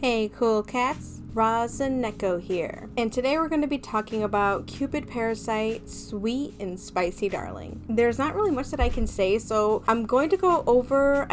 Hey cool cats, Roz and Neko here, and today we're going to be talking about Cupid, Parasite, Sweet and Spicy Darling. There's not really much that I can say, so I'm going to go over,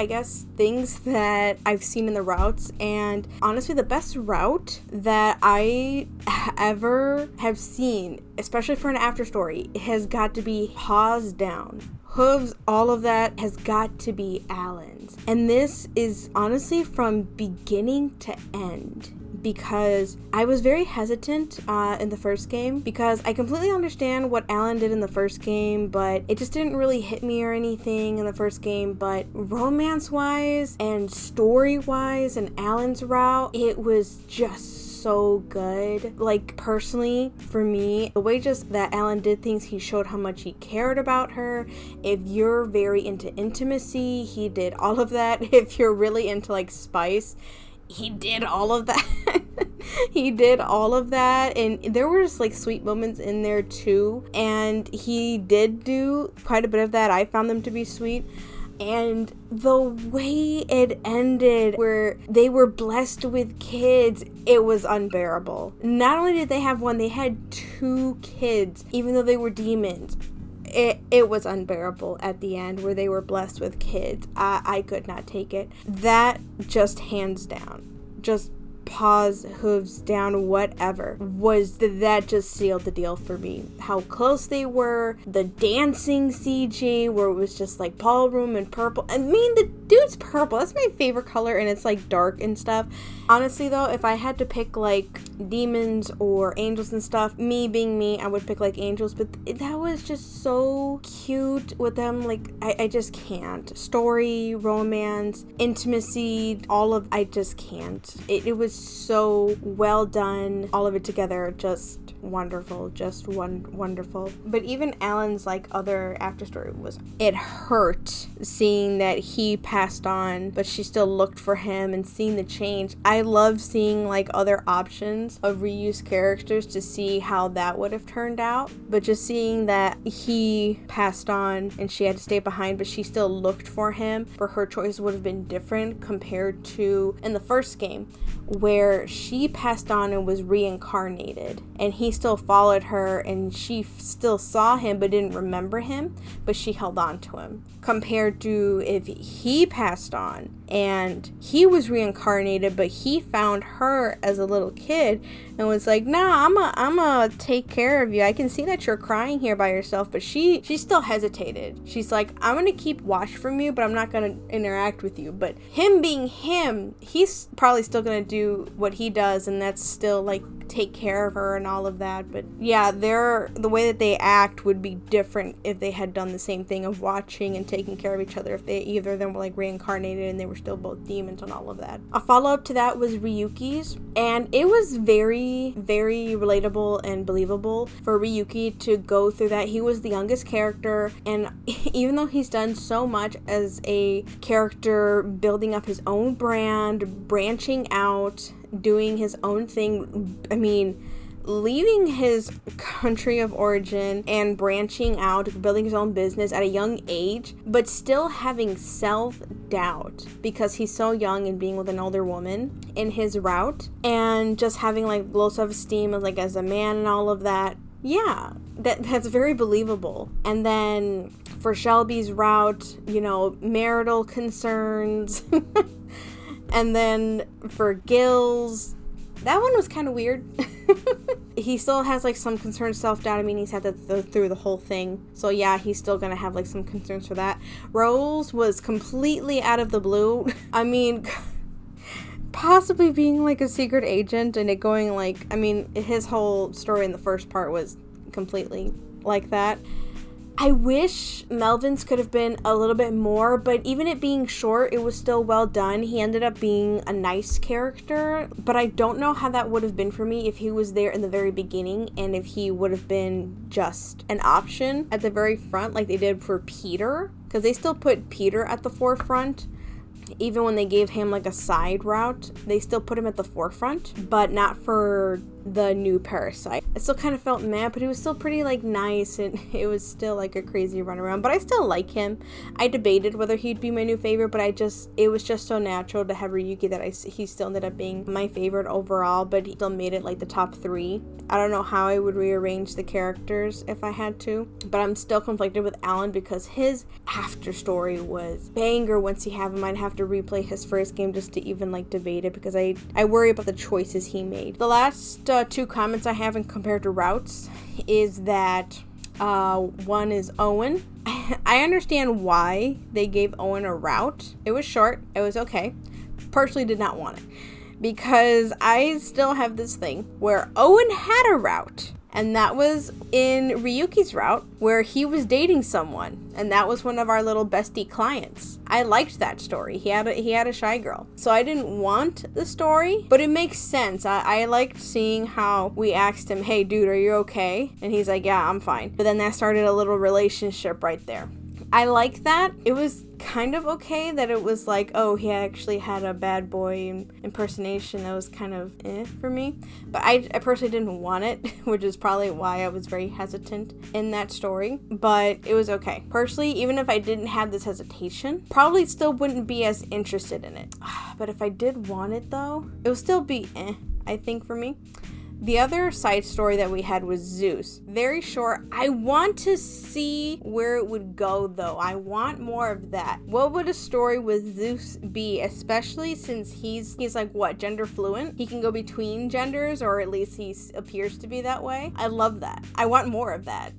things that I've seen in the routes, and honestly the best route that I ever have seen, especially for an after story, has got to be Paws Down. Hooves, all of that has got to be Alan's. And this is honestly from beginning to end, because I was very hesitant in the first game, because I completely understand what Alan did in the first game, but it just didn't really hit me or anything in the first game. But romance-wise and story-wise and Alan's route, it was just so good. Like, personally, for me, the way just that Alan did things, he showed how much he cared about her. If you're very into intimacy, he did all of that. If you're really into like spice, he did all of that. He did all of that, and there were just like sweet moments in there too, and he did do quite a bit of that. I found them to be sweet. And the way it ended, where they were blessed with kids, it was unbearable. Not only did they have one, they had 2 kids, even though they were demons. It was unbearable at the end, where they were blessed with kids. I could not take it. That just hands down, just paws, hooves down, whatever, that just sealed the deal for me. How close they were, the dancing CG, where it was just like ballroom and purple. I mean, the dude's purple, that's my favorite color, and it's like dark and stuff. Honestly though, if I had to pick like demons or angels and stuff, me being me, I would pick like angels, but that was just so cute with them. Like, I just can't. Story, romance, intimacy, I just can't. It was so well done, all of it together, just wonderful, just wonderful. But even Alan's like other after story it hurt seeing that he passed on, but she still looked for him, and seeing the change. I love seeing like other options of reused characters to see how that would have turned out, but just seeing that he passed on and she had to stay behind, but she still looked for him, for her choice would have been different compared to in the first game, where she passed on and was reincarnated, and he still followed her, and she still saw him but didn't remember him, but she held on to him. Compared to if he passed on and he was reincarnated, but he found her as a little kid and was like, nah, I'm gonna take care of you. I can see that you're crying here by yourself. But she still hesitated. She's like, I'm gonna keep watch from you, but I'm not gonna interact with you. But him being him, he's probably still gonna do what he does, and that's still like take care of her and all of that. But yeah, the way that they act would be different if they had done the same thing of watching and taking care of each other, if either of them were like reincarnated and they were still both demons and all of that. A follow-up to that was Ryuki's, and it was very, very relatable and believable for Ryuki to go through that. He was the youngest character, and even though he's done so much as a character, building up his own brand, branching out, doing his own thing, I mean, leaving his country of origin and branching out, building his own business at a young age, but still having self-doubt because he's so young and being with an older woman in his route, and just having like low self-esteem as a man and all of that. Yeah, that's very believable. And then for Shelby's route, marital concerns. And then for Gil's, that one was kind of weird. He still has like some concerns, self-doubt. I mean, he's had to go through the whole thing, so yeah, he's still gonna have like some concerns for that. Rose was completely out of the blue. I mean, possibly being like a secret agent, and it going like, I mean, his whole story in the first part was completely like that. I wish Melvin's could have been a little bit more, but even it being short, it was still well done. He ended up being a nice character, but I don't know how that would have been for me if he was there in the very beginning, and if he would have been just an option at the very front like they did for Peter, because they still put Peter at the forefront. even when they gave him like a side route, they still put him at the forefront, but not for the new Parasite. I still kind of felt mad, but he was still pretty like nice, and it was still like a crazy runaround, but I still like him. I debated whether he'd be my new favorite, but it was just so natural to have Ryuki that he still ended up being my favorite overall, but he still made it like the top 3. I don't know how I would rearrange the characters if I had to, but I'm still conflicted with Alan because his after story was banger. Once you have him, I'd have to replay his first game just to even like debate it, because I worry about the choices he made. The last 2 comments I have in compared to routes is that one is Owen. I understand why they gave Owen a route. It was short. It was okay. Personally did not want it, because I still have this thing where Owen had a route, and that was in Ryuki's route where he was dating someone, and that was one of our little bestie clients. I liked that story. He had a shy girl, so I didn't want the story, but it makes sense. I liked seeing how we asked him, hey dude, are you okay? And he's like, yeah, I'm fine. But then that started a little relationship right there. I like that. It was kind of okay that it was like, oh, he actually had a bad boy impersonation. That was kind of for me. But I personally didn't want it, which is probably why I was very hesitant in that story. But it was okay. Personally, even if I didn't have this hesitation, probably still wouldn't be as interested in it. But if I did want it though, it would still be I think, for me. The other side story that we had was Zeus. Very short. I want to see where it would go though. I want more of that. What would a story with Zeus be, especially since he's like what, gender fluent? He can go between genders, or at least he appears to be that way. I love that. I want more of that.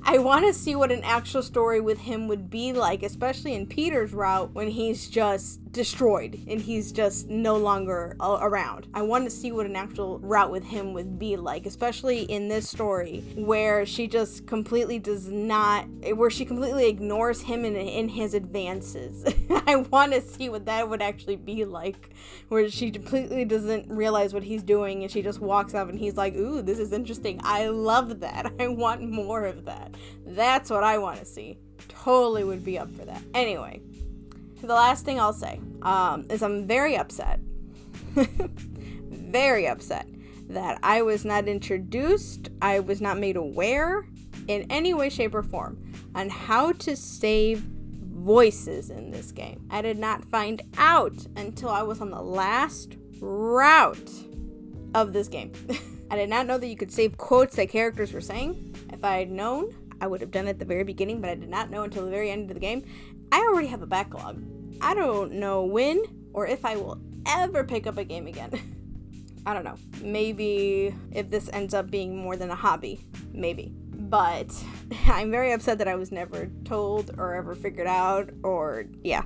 I want to see what an actual story with him would be like, especially in Peter's route when he's just destroyed and he's just no longer around. I want to see what an actual route with him would be like, especially in this story where she just completely ignores him in his advances. I want to see what that would actually be like, where she completely doesn't realize what he's doing and she just walks up and he's like, ooh, this is interesting. I love that. I want more of that. That's what I want to see. Totally would be up for that. Anyway, the last thing I'll say is I'm very upset, very upset that I was not introduced, I was not made aware in any way, shape, or form on how to save voices in this game. I did not find out until I was on the last route of this game. I did not know that you could save quotes that characters were saying. If I had known, I would have done it at the very beginning, but I did not know until the very end of the game. I already have a backlog. I don't know when or if I will ever pick up a game again. I don't know. Maybe if this ends up being more than a hobby. Maybe. But I'm very upset that I was never told or ever figured out, or yeah.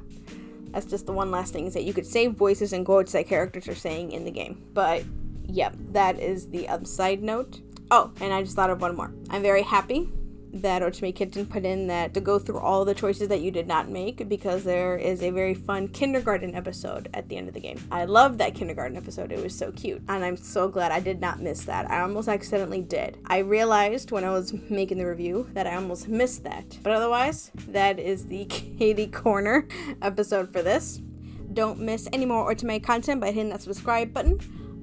That's just the one last thing, is that you could save voices and quotes that characters are saying in the game. But yep, that is the upside note. Oh, and I just thought of one more. I'm very happy that Otome Kitten put in that to go through all the choices that you did not make, because there is a very fun kindergarten episode at the end of the game. I love that kindergarten episode. It was so cute, and I'm so glad I did not miss that. I almost accidentally did. I realized when I was making the review that I almost missed that, but otherwise that is the Katie Corner episode for this. Don't miss any more Otome content by hitting that subscribe button.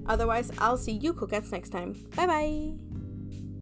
Otherwise, I'll see you coquettes next time. Bye bye.